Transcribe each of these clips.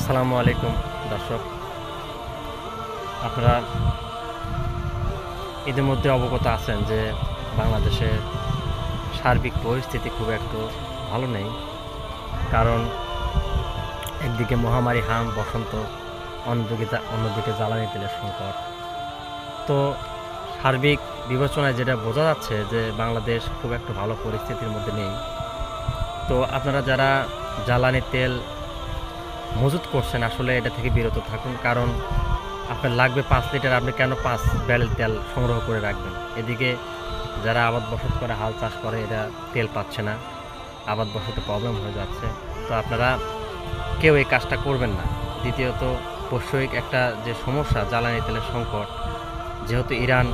আসসালামু আলাইকুম দর্শক, আপনারা ইতিমধ্যে অবগত আছেন যে বাংলাদেশের সার্বিক পরিস্থিতি খুব একটু ভালো নেই। কারণ একদিকে মহামারী হাম বসন্ত, অন্যদিকে জ্বালানি তেলের সংকট। তো সার্বিক বিবেচনায় যেটা বোঝা যাচ্ছে যে বাংলাদেশ খুব একটা ভালো পরিস্থিতির মধ্যে নেই। তো আপনারা যারা জ্বালানি তেল মজুত করছেন আসলে এটা থেকে বিরত থাকুন। কারণ আপনার লাগবে 5 লিটার, আপনি কেন 5 ব্যারেল তেল সংগ্রহ করে রাখবেন? এদিকে যারা আবাদ বসত করে, হাল চাষ করে, এরা তেল পাচ্ছে না, আবাদ বসতে প্রবলেম হয়ে যাচ্ছে। তো আপনারা কেউ এই কাজটা করবেন না। দ্বিতীয়ত, বৈশ্বিক একটা যে সমস্যা জ্বালানি তেলের সংকট, যেহেতু ইরান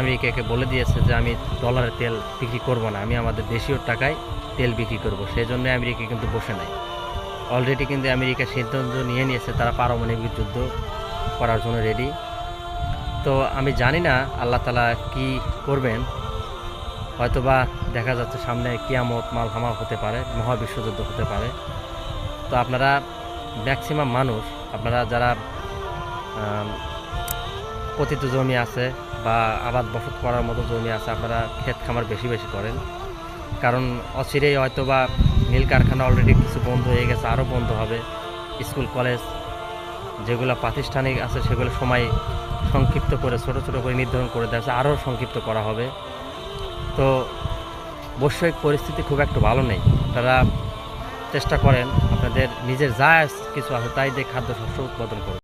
আমেরিকাকে বলে দিয়েছে যে আমি ডলারের তেল বিক্রি করব না, আমি আমাদের দেশীয় টাকায় তেল বিক্রি করব, সেই জন্য আমেরিকা কিন্তু বসে নাই। অলরেডি কিন্তু আমেরিকা সিদ্ধান্ত নিয়ে নিয়েছে তারা পারমাণবিক যুদ্ধ করার জন্য রেডি। তো আমি জানি না আল্লাহ তাআলা কি করবেন, হয়তোবা দেখা যাচ্ছে সামনে কিয়ামত মালহামা হতে পারে, মহাবিশ্বযুদ্ধ হতে পারে। তো আপনারা ম্যাক্সিমাম মানুষ, আপনারা যারা পতিত জমি আছে বা আবাদ বসত করার মতো জমি আছে, আপনারা ক্ষেত খামার বেশি বেশি করেন। কারণ অচিরেই হয়তোবা নীল কারখানা অলরেডি কিছু বন্ধ হয়ে গেছে, আরও বন্ধ হবে। স্কুল কলেজ যেগুলো প্রাতিষ্ঠানিক আছে সেগুলো সময় সংক্ষিপ্ত করে, ছোট ছোট করে নির্ধারণ করে দেওয়া আছে, আরও সংক্ষিপ্ত করা হবে। তো বৈশ্বিক পরিস্থিতি খুব একটা ভালো নেই। আপনারা চেষ্টা করেন আপনাদের নিজের যা কিছু আছে তাই দিয়ে খাদ্যশস্য উৎপাদন করুন।